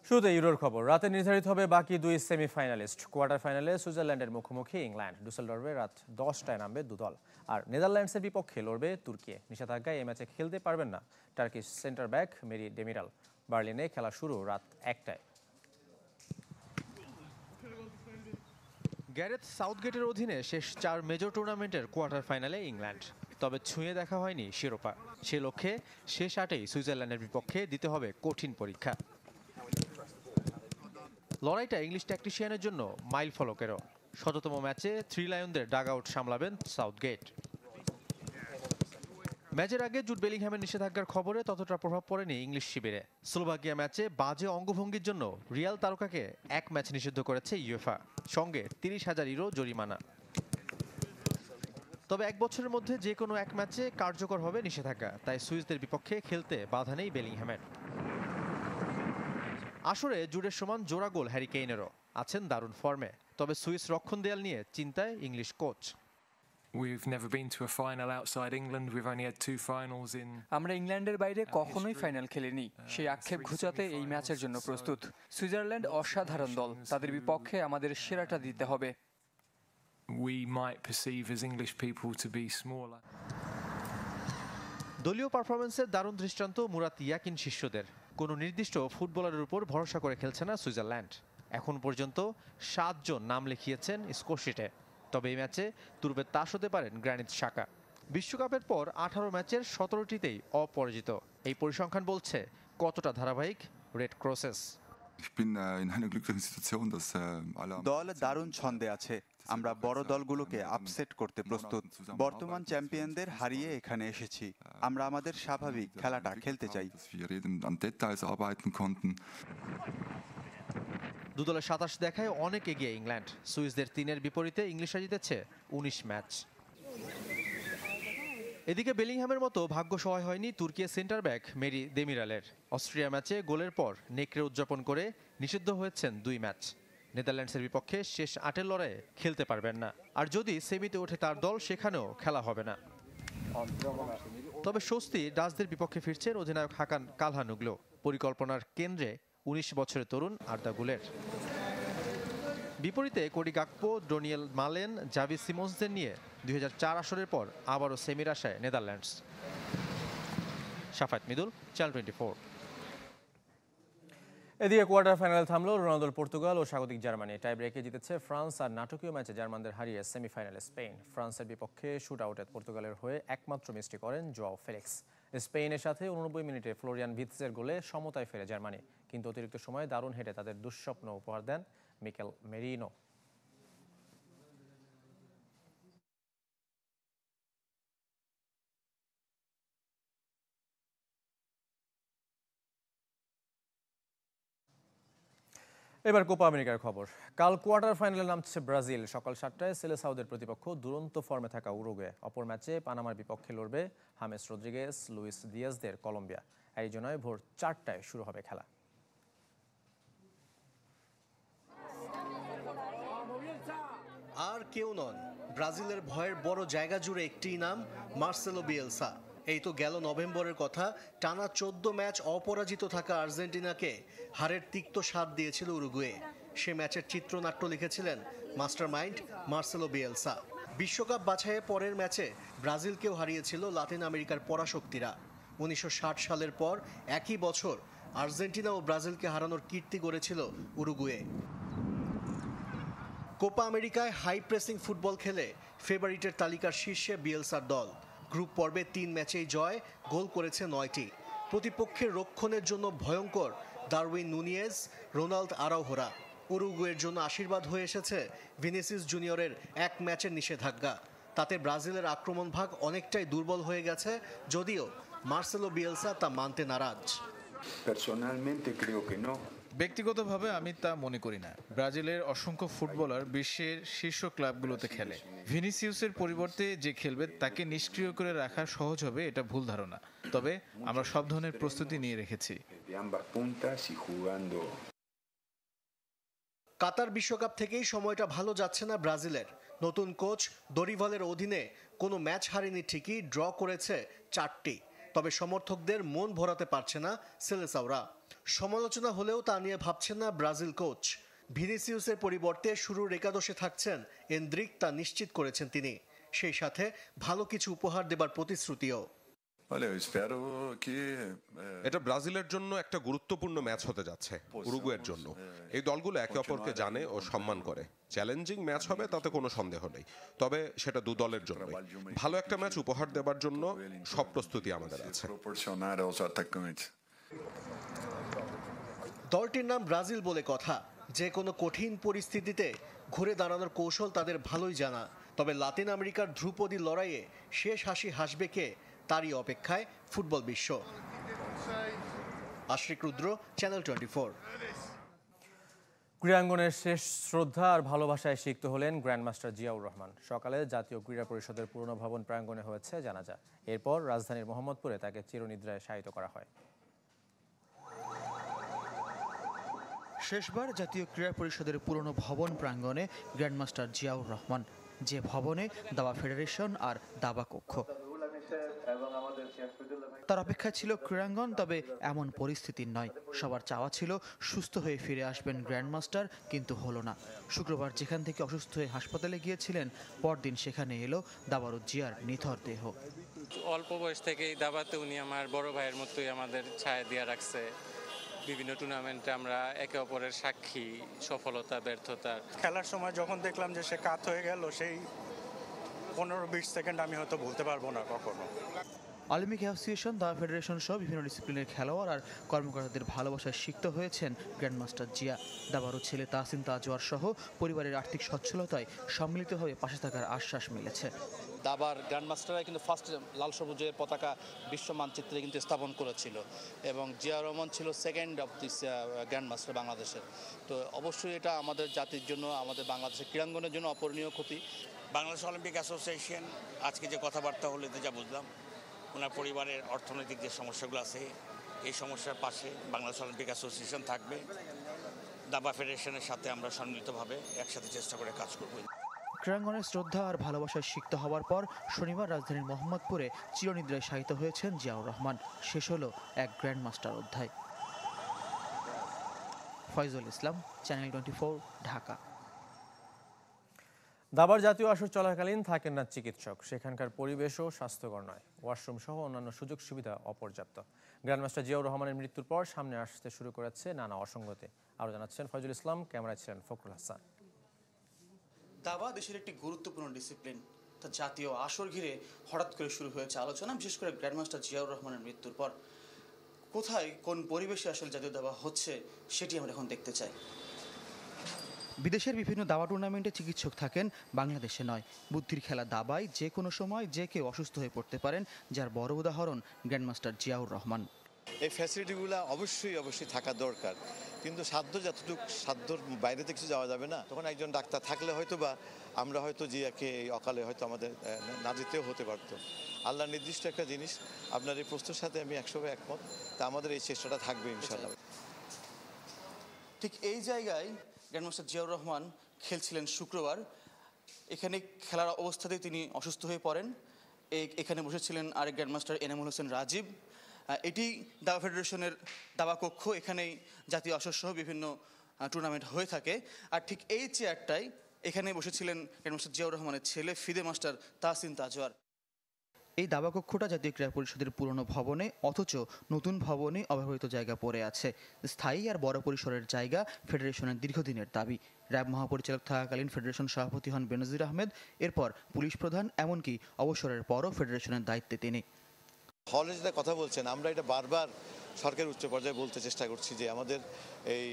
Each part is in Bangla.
শুরুতে ইউরোর খবর। রাতে নির্ধারিত হবে বাকি দুই সেমিফাইনালিস্ট। কোয়ার্টার ফাইনালে সুইজারল্যান্ডের মুখোমুখি ইংল্যান্ড। ডুসেলডর্ফে রাত 10টায় নামবে দুদল। আর নেদারল্যান্ডসের বিপক্ষে লড়বে তুর্কি। নিষেধাজ্ঞায় এই ম্যাচে খেলতে পারবেন না Turkish centre back Merih Demiral. বার্লিনে খেলা শুরু রাত 1টায়। গ্যারেথ সাউথগেটের অধীনে শেষ 4 মেজর টুর্নামেন্টের কোয়ার্টার ফাইনালে ইংল্যান্ড, তবে ছুঁয়ে দেখা হয়নি শিরোপা। সে লক্ষ্যে শেষ 8এই সুইজারল্যান্ডের বিপক্ষে দিতে হবে কঠিন পরীক্ষা। লড়াইটা ইংলিশ ট্যাকটিশিয়ানের জন্য মাইল ফলকেরও। ১৭তম ম্যাচে থ্রি লায়নদের ডাগ আউট সামলাবেন সাউথগেট। ম্যাচের আগে জুড বেলিংহ্যামের নিষেধাজ্ঞার খবরে ততটা প্রভাব পড়েনি ইংলিশ শিবিরে। স্লোভাকিয়া ম্যাচে বাজে অঙ্গভঙ্গির জন্য রিয়াল তারকাকে 1 ম্যাচ নিষিদ্ধ করেছে ইউএফা, সঙ্গে ৩০,০০০ ইউরো জরিমানা। তবে 1 বছরের মধ্যে যে কোনো 1 ম্যাচে কার্যকর হবে নিষেধাজ্ঞা, তাই সুইসদের বিপক্ষে খেলতে বাধা নেই বেলিংহ্যামের। আসরে জুডের সমান জোড়া গোল হ্যারি কেইনেরও, আছেন দারুণ ফর্মে। তবে সুইস রক্ষণ দেয়াল নিয়ে চিন্তায় ইংলিশ কোচ। আমরা ইংল্যান্ডের বাইরে কখনোই ফাইনাল খেলিনি। সেই আক্ষেপ ঘুচাতে এই ম্যাচের জন্য প্রস্তুত। সুইজারল্যান্ড অসাধারণ দল, তাদের বিপক্ষে আমাদের সেরাটা দিতে হবে। দলীয় পারফরমেন্সের দারুণ দৃষ্টান্ত মুরাত ইয়াকিন শিষ্যদের। কোনো নির্দিষ্ট ফুটবলারের উপর ভরসা করে খেলছে না সুইজারল্যান্ড। এখন পর্যন্ত 7 জন নাম লিখিয়েছেন স্কোরশিটে। তবে এই ম্যাচে তুর্বের তাস হতে পারেন গ্রানিট শাকা। বিশ্বকাপের পর 18 ম্যাচের 17টিতেই অপরাজিত। এই পরিসংখ্যান বলছে কতটা ধারাবাহিক রেড ক্রসেস। দল দারুণ ছন্দে আছে। আমরা বড় দলগুলোকে আপসেট করতে প্রস্তুত। বর্তমান চ্যাম্পিয়নদের হারিয়ে এখানে এসেছি। আমরা আমাদের স্বাভাবিক খেলাটা খেলতে চাই। দুদলের 27 দেখায় অনেক এগিয়ে ইংল্যান্ড। সুইসদের 3-এর বিপরীতে ইংলিশরা জিতেছে 19 ম্যাচ। এদিকে বেলিংহ্যামের মতো ভাগ্য সহায় হয়নি তুর্কির সেন্টার ব্যাক মেরি ডেমিরালের। অস্ট্রিয়া ম্যাচে গোলের পর নেকড়ে উদযাপন করে নিষিদ্ধ হয়েছেন 2 ম্যাচ। নেদারল্যান্ডসের বিপক্ষে শেষ 8-এর লড়াইয়ে খেলতে পারবেন না। আর যদি সেমিতে ওঠে তার দল, সেখানেও খেলা হবে না। তবে স্বস্তি ডাচদের বিপক্ষে ফিরছেন অধিনায়ক হাকান কালহানুগ্লো। পরিকল্পনার কেন্দ্রে 19 বছরের তরুণ আর্দা গুলের। বিপরীতে কোডি গাকপো, ডোনিয়েল মালেন, জাভি সিমন্সদের নিয়ে 2004 আসরের পর আবারও সেমির আশায় নেদারল্যান্ডস। শাফাত মিদুল, চ্যানেল 24। এদিকে কোয়ার্টার ফাইনালে থামলো রোনালদোর পর্তুগাল ও স্বাগতিক জার্মানি। টাই ব্রেকে জিতেছে ফ্রান্স। আর নাটকীয় ম্যাচে জার্মানদের হারিয়ে সেমিফাইনালে স্পেন। ফ্রান্সের বিপক্ষে শুট আউটে পর্তুগালের হয়ে একমাত্র মিসটি করেন জোয়াও ফেলিক্স। স্পেনের সাথে 89 মিনিটে ফ্লোরিয়ান ভিৎসের গোলে সমতায় ফেরে জার্মানি, কিন্তু অতিরিক্ত সময়ে দারুণ হেডে তাদের দুঃস্বপ্ন উপহার দেন মিকেল মেরিনো। এবার কোপা আমেরিকার খবর। কাল কোয়ার্টার ফাইনালে নামছে ব্রাজিল। সকাল 7টায় সেলেসাওদের প্রতিপক্ষ দুরন্ত ফর্মে থাকা উরুগুয়ে। অপর ম্যাচে পানামার বিপক্ষে লড়বে হামেস রদ্রিগেজ, লুইস দিয়াজদের কলম্বিয়া। অ্যারিজোনায় ভোর 4টায় শুরু হবে খেলা। আর কেউ নন, ব্রাজিলের ভয়ের বড় জায়গা জুড়ে একটি নাম, মার্সেলো বিয়েলসা। এই তো গেল নভেম্বরের কথা, টানা 14 ম্যাচ অপরাজিত থাকা আর্জেন্টিনাকে হারের তিক্ত স্বাদ দিয়েছিল উরুগুয়ে। সে ম্যাচের চিত্রনাট্য লিখেছিলেন মাস্টারমাইন্ড মার্সেলো বিয়েলসা। বিশ্বকাপ বাছাইয়ে পরের ম্যাচে ব্রাজিলকেও হারিয়েছিল লাতিন আমেরিকার পরাশক্তিরা। 1960 সালের পর একই বছর আর্জেন্টিনা ও ব্রাজিলকে হারানোর কীর্তি গড়েছিল উরুগুয়ে। কোপা আমেরিকায় হাই প্রেসিং ফুটবল খেলে ফেভারিটের তালিকার শীর্ষে বিয়েলসার দল। গ্রুপ পর্বে 3 ম্যাচেই জয়, গোল করেছে 9টি। প্রতিপক্ষের রক্ষণের জন্য ভয়ঙ্কর দারউইন নুনিয়েজ, রোনাল্ড আরাউহোরা। উরুগুয়ের জন্য আশীর্বাদ হয়ে এসেছে ভিনিসিয়াস জুনিয়রের 1 ম্যাচের নিষেধাজ্ঞা। তাতে ব্রাজিলের আক্রমণ ভাগ অনেকটাই দুর্বল হয়ে গেছে, যদিও মার্সেলো বিয়েলসা তা মানতে নারাজ। ব্যক্তিগতভাবে আমি তা মনে করি না। ব্রাজিলের অসংখ্য ফুটবলার বিশ্বের শীর্ষ ক্লাবগুলোতে খেলে। ভিনিসিয়াসের পরিবর্তে যে খেলবে তাকে নিষ্ক্রিয় করে রাখা সহজ হবে, এটা ভুল ধারণা। তবে আমরা সব ধরনের প্রস্তুতি নিয়ে রেখেছি। কাতার বিশ্বকাপ থেকেই সময়টা ভালো যাচ্ছে না ব্রাজিলের। নতুন কোচ দরিভালের অধীনে কোনো ম্যাচ হারেনি ঠিকই, ড্র করেছে 4টি। তবে সমর্থকদের মন ভরাতে পারছে না সেলেসাওরা। সমালোচনা হলেও তা নিয়ে ভাবছেন না ব্রাজিল কোচ। ভিনিসিয়াসের পরিবর্তে শুরুর একাদশে থাকছেন এন্দ্রিক, তা নিশ্চিত করেছেন তিনি। সেই সাথে ভালো কিছু উপহার দেবার প্রতিশ্রুতিও। এটা ব্রাজিলের জন্য একটা গুরুত্বপূর্ণ ম্যাচ হতে যাচ্ছে, উরুগুয়ের জন্য। এই দলগুলো একে অপরকে জানে ও সম্মান করে। চ্যালেঞ্জিং ম্যাচ হবে তাতে কোনো সন্দেহ নেই, তবে সেটা দু দলের জন্য। ভালো একটা ম্যাচ উপহার দেবার জন্য সব প্রস্তুতি আমাদের আছে। দলটির নাম ব্রাজিল বলে কথা। যে কোনো কঠিন পরিস্থিতিতে ঘুরে দাঁড়ানোর কৌশল তাদের ভালোই জানা। তবে লাতিন আমেরিকার ধ্রুপদী লড়াইয়ে শেষ হাসি হাসবে কে, তারই অপেক্ষায় ফুটবল বিশ্ব। আশরিক রুদ্র, চ্যানেল 24। ক্রীড়াঙ্গনের শেষ শ্রদ্ধা আর ভালোবাসায় সিক্ত হলেন গ্র্যান্ডমাস্টার জিয়াউর রহমান। সকালে জাতীয় ক্রীড়া পরিষদের পুরনো ভবন প্রাঙ্গণে হয়েছে জানাজা। এরপর রাজধানীর মোহাম্মদপুরে তাকে চিরনিদ্রায় শায়িত করা হয়। শেষবার জাতীয় ক্রীড়া পরিষদের পুরনো ভবন প্রাঙ্গণে গ্র্যান্ডমাস্টার জিয়াউর রহমান, যে ভবনে দাবা ফেডারেশন আর দাবা কক্ষ। তার অপেক্ষায় ছিল ক্রীড়াঙ্গন, তবে এমন পরিস্থিতি নয়। সবার চাওয়া ছিল সুস্থ হয়ে ফিরে আসবেন গ্র্যান্ডমাস্টার, কিন্তু হলো না। শুক্রবার যেখান থেকে অসুস্থ হয়ে হাসপাতালে গিয়েছিলেন, পরদিন সেখানে এলো দাবারুদ জিয়ার নিথর দেহ। অল্প বয়স থেকেই দাবাতে উনি আমার বড় ভাইয়ের মতোই আমাদের ছায়া দিয়ে রাখছে। বিভিন্ন টুর্নামেন্টে আমরা একে অপরের সাক্ষী, সফলতা ব্যর্থতা। খেলার সময় যখন দেখলাম যে সে কাত হয়ে গেল, সেই 15-20 সেকেন্ড আমি হয়তো ভুলতে পারবো না কখনো। অলিম্পিক অ্যাসোসিয়েশন, দাবা ফেডারেশন সহ বিভিন্ন ডিসিপ্লিনের খেলোয়াড় আর কর্মকর্তাদের ভালোবাসায় সিক্ত হয়েছেন গ্র্যান্ডমাস্টার জিয়া। দাবারুদ ছেলে তাহসিন তাজওয়ার সহ পরিবারের আর্থিক সচ্ছলতায় সম্মিলিতভাবে পাশে থাকার আশ্বাস মিলেছে। দাবার গ্র্যান্ডমাস্টাররা কিন্তু ফার্স্ট লাল সবুজের পতাকা বিশ্ব মানচিত্রে কিন্তু স্থাপন করেছিল, এবং জিয়াউর রহমান ছিল সেকেন্ড অফ দিস গ্র্যান্ডমাস্টার বাংলাদেশের। তো অবশ্যই এটা আমাদের জাতির জন্য, আমাদের বাংলাদেশের ক্রীড়াঙ্গনের জন্য অপূরণীয় ক্ষতি। বাংলাদেশ অলিম্পিক অ্যাসোসিয়েশন আজকে যে কথাবার্তা হলো, এতে যা বুঝলাম, ওনার পরিবারের অর্থনৈতিক যে সমস্যাগুলো আছে, এই সমস্যার পাশে বাংলাদেশ অলিম্পিক অ্যাসোসিয়েশন থাকবে। দাবা ফেডারেশনের সাথে আমরা সম্মিলিতভাবে একসাথে চেষ্টা করে কাজ করব। ক্রীড়াঙ্গনের শ্রদ্ধা আর ভালোবাসায় সিক্ত হওয়ার পর শনিবার রাজধানীর মোহাম্মদপুরে চিরনিদ্রায় শায়িত হয়েছেন জিয়াউর রহমান। শেষ হলো এক গ্র্যান্ডমাস্টার অধ্যায়। ফয়জুল ইসলাম, চ্যানেল 24, ঢাকা। দাবার জাতীয় আসর চলাকালীন থাকেন না চিকিৎসক, সেখানকার পরিবেশও স্বাস্থ্যকর নয়। ওয়াশরুম সহ অন্যান্য সুযোগ সুবিধা অপর্যাপ্ত। গ্র্যান্ডমাস্টার জিয়াউর রহমানের মৃত্যুর পর সামনে আসতে শুরু করেছে নানা অসঙ্গতি। আরও জানাচ্ছেন ফয়জুল ইসলাম, ক্যামেরায় ছিলেন ফখরুল হাসান। দাবা দেশের একটি গুরুত্বপূর্ণ ডিসিপ্লিন। তা জাতীয় আসর ঘিরে হঠাৎ করে শুরু হয়েছে আলোচনা, বিশেষ করে গ্র্যান্ডমাস্টার জিয়াউর রহমানের মৃত্যুর পর। কোথায়, কোন পরিবেশে আসলে জাতীয় দাবা হচ্ছে, সেটি আমরা এখন দেখতে চাই। বিদেশের বিভিন্ন দাবা টুর্নামেন্টে চিকিৎসক থাকেন, বাংলাদেশে নয়। বুদ্ধির খেলা দাবায় যে কোনো সময় যে কেউ অসুস্থ হয়ে পড়তে পারেন, যার বড় উদাহরণ গ্র্যান্ডমাস্টার জিয়াউর রহমান। এই ফ্যাসিলিটিগুলো অবশ্যই থাকা দরকার, কিন্তু সাধ্য যতটুকু, সাধ্যর বাইরে থেকে কিছু যাওয়া যাবে না। তখন একজন ডাক্তার থাকলে হয়তো বা আমরা হয়তো জিয়াকে এই অকালে হয়তো আমাদের না যেতেও হতে পারতো। আল্লাহ নির্দিষ্ট একটা জিনিস। আপনার এই প্রশ্নের সাথে আমি 100% একমত। তা আমাদের এই চেষ্টাটা থাকবে ইনশাআল্লাহ। ঠিক এই জায়গায় গ্র্যান্ডমাস্টার জিয়াউর রহমান খেলছিলেন শুক্রবার। এখানে খেলার অবস্থাতেই তিনি অসুস্থ হয়ে পড়েন। এখানে বসেছিলেন আরেক গ্র্যান্ডমাস্টার এনামুল হোসেন রাজীব। এটি দাবা ফেডারেশনের দাবা কক্ষ। এখানেই জাতীয় আসর সহ বিভিন্ন টুর্নামেন্ট হয়ে থাকে। আর ঠিক এই চেয়ারটাই এখানে বসেছিলেন গ্র্যান্ডমাস্টার জিয়াউর রহমানের ছেলে ফিদে মাস্টার তাহসিন তাজওয়ার। এই দাবা কক্ষটা জাতীয় ক্রীড়া পরিষদের পুরনো ভবনে, অথচ নতুন ভবনে অব্যবহৃত জায়গা পড়ে আছে। স্থায়ী আর বড় পরিসরের জায়গা ফেডারেশনের দীর্ঘদিনের দাবি। র্যাব মহাপরিচালক থাকাকালীন ফেডারেশন সভাপতি হন বেনজির আহমেদ, এরপর পুলিশ প্রধান, এমনকি অবসরের পরও ফেডারেশনের দায়িত্বে তিনি। হলে যেটা কথা বলছেন, আমরা এটা বারবার সরকারের উচ্চ পর্যায়ে বলতে চেষ্টা করছি যে আমাদের এই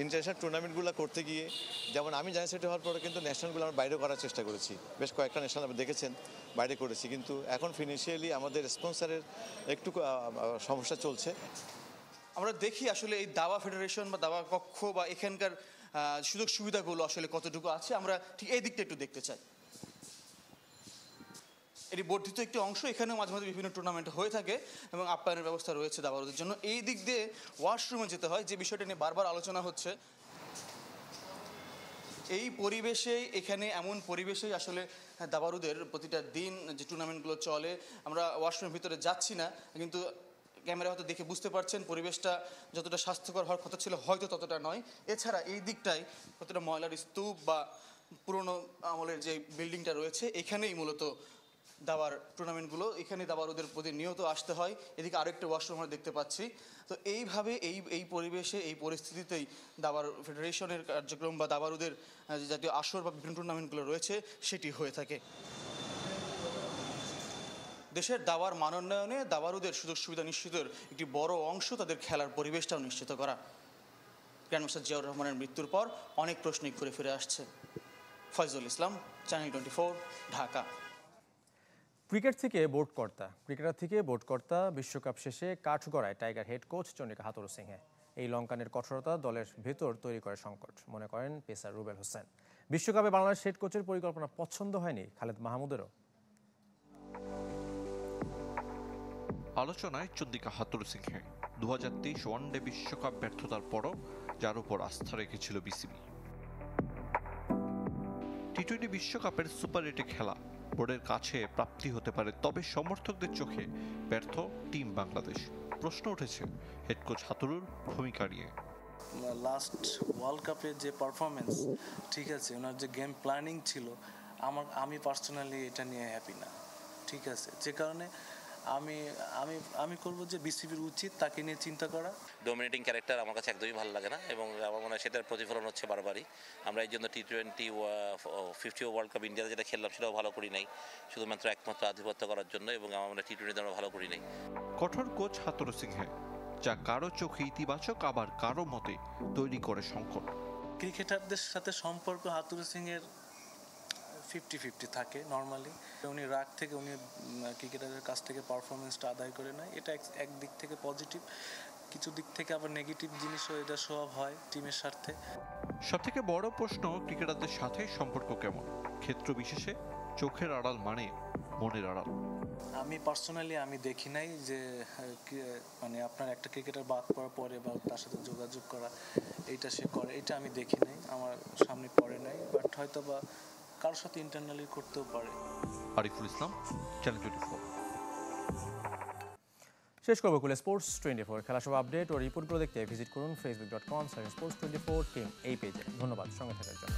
ইন্টারন্যাশনাল টুর্নামেন্টগুলো করতে গিয়ে, যেমন আমি জেনারেল সেক্রেটারি হওয়ার পরে কিন্তু ন্যাশনালগুলো আমরা বাইরে করার চেষ্টা করেছি। বেশ কয়েকটা ন্যাশনাল আপনি দেখেছেন বাইরে করেছি, কিন্তু এখন ফিনান্সিয়ালি আমাদের স্পন্সরের একটু সমস্যা চলছে। আমরা দেখি আসলে এই দাবা ফেডারেশন বা দাবা কক্ষ বা এখানকার সুযোগ সুবিধাগুলো আসলে কতটুকু আছে। আমরা ঠিক এই দিকটা একটু দেখতে চাই। এটি বর্ধিত একটি অংশ। এখানেও মাঝে মাঝে বিভিন্ন টুর্নামেন্ট হয়ে থাকে এবং আপ্যায়নের ব্যবস্থা রয়েছে দাবারুদের জন্য। এই দিক দিয়ে ওয়াশরুমে যেতে হয়, যে বিষয়টা নিয়ে বারবার আলোচনা হচ্ছে। এই পরিবেশে, এখানে এমন পরিবেশেই আসলে দাবারুদের প্রতিটা দিন যে টুর্নামেন্টগুলো চলে। আমরা ওয়াশরুমের ভিতরে যাচ্ছি না, কিন্তু ক্যামেরা হয়তো দেখে বুঝতে পারছেন পরিবেশটা যতটা স্বাস্থ্যকর হওয়ার কথা ছিল হয়তো ততটা নয়। এছাড়া এই দিকটায় কতটা ময়লার স্তূপ বা পুরনো আমলের যে বিল্ডিংটা রয়েছে এখানেই মূলত দাবার টুর্নামেন্টগুলো, এখানে দাবারুদের প্রতিনিয়ত আসতে হয়। এদিকে আরেকটা ওয়াশরুম আমরা দেখতে পাচ্ছি। তো এইভাবে এই পরিবেশে এই পরিস্থিতিতেই দাবার ফেডারেশনের কার্যক্রম বা দাবারুদের যে জাতীয় আসর বা বিভিন্ন টুর্নামেন্টগুলো রয়েছে সেটি হয়ে থাকে। দেশের দাবার মানোন্নয়নে দাবারুদের সুযোগ সুবিধা নিশ্চিতের একটি বড় অংশ তাদের খেলার পরিবেশটাও নিশ্চিত করা। গ্র্যান্ডমাস্টার জিয়াউর রহমানের মৃত্যুর পর অনেক প্রশ্নই ঘুরে ফিরে আসছে। ফয়জুল ইসলাম, চ্যানেল 24, ঢাকা। ক্রিকেটার থেকে বোর্ডকর্তা বিশ্বকাপ শেষে কাঠগড়ায় tiger head coach Chandika Hathurusingha. এই লঙ্কানের কঠোরতা দলের ভেতর তৈরি করে সংকট, মনে করেন পেসার রুবেল হোসেন। বিশ্বকাপে বাংলাদেশ হেড কোচের পরিকল্পনা পছন্দ হয়নি খালেদ মাহমুদেরও। আলোচনায় চন্ডিকা হাথুরুসিংহে 2023 ওয়ানডে বিশ্বকাপ ব্যর্থতার পরও যার উপর আস্থা রেখেছিল বিসিবি। টি-20 বিশ্বকাপের সুপার 8-এ খেলা বোর্ডের কাছে প্রাপ্তি হতে পারে, তবে সমর্থকদের চোখে ব্যর্থ টিম বাংলাদেশ। প্রশ্ন উঠেছে হেড কোচ হাতুরুর ভূমিকা নিয়ে। লাস্ট ওয়ার্ল্ড কাপের যে পারফরমেন্স, ঠিক আছে, ওনার যে গেম প্ল্যানিং ছিল, আমি পার্সোনালি এটা নিয়ে হ্যাপি না। ঠিক আছে, যে কারণে আমি করব যে বিসিবির উচিত তাকে নিয়ে চিন্তা করা। ডোমিনেটিং ক্যারেক্টার আমার কাছে একদমই ভালো লাগে না, এবং আমার মনে হয় সেটার প্রতিফলন হচ্ছে বারবারই। আমরা এই জন্য টি-20 50 ওয়ার্ল্ড কাপ ইন্ডিয়াতে যেটা খেললাম সেটাও ভালো করি নাই, শুধুমাত্র একমাত্র আধিপত্য করার জন্য, এবং আমার মনে হয় টি-20 আমরা ভালো করি নাই। কঠোর কোচ হাথুরুসিংহে, যা কারো চোখে ইতিবাচক আবার কারো মতে তৈরি করে সংকট। ক্রিকেটারদের সাথে সম্পর্ক হাথুরুসিংহের 50-50 থাকে নর্মালি। উনি রাগ থেকে উনি ক্রিকেটারের কাছ থেকে পারফরমেন্সটা আদায় করে নেয়, এটা এক দিক থেকে পজিটিভ। কিছু দিক থেকে আবার নেগেটিভ জিনিসও এটা স্বভাব হয় টিমের স্বার্থে। সবথেকে বড় প্রশ্ন, ক্রিকেটারদের সাথে সম্পর্ক কেমন? ক্ষেত্র বিশেষে চোখের আড়াল মানে মনের আড়াল। আমি পার্সোনালি দেখি নাই যে মানে আপনার একটা ক্রিকেটার বাদ পড়ার পরে বা তার সাথে যোগাযোগ করা এইটা সে করে, এটা আমি দেখি নাই, আমার সামনে পড়ে নাই। বাট হয়তো বা কারোর সাথে ইন্টারনালি করতেও পারে। আরিফুল ইসলাম, চ্যানেল 24। শেষ করবো কুলে স্পোর্টস 24 খেলা সব আপডেট ও রিপোর্টগুলো দেখতে ভিজিট করুন facebook.com/sports24 টিম এই পেজে। ধন্যবাদ সঙ্গে থাকার জন্য।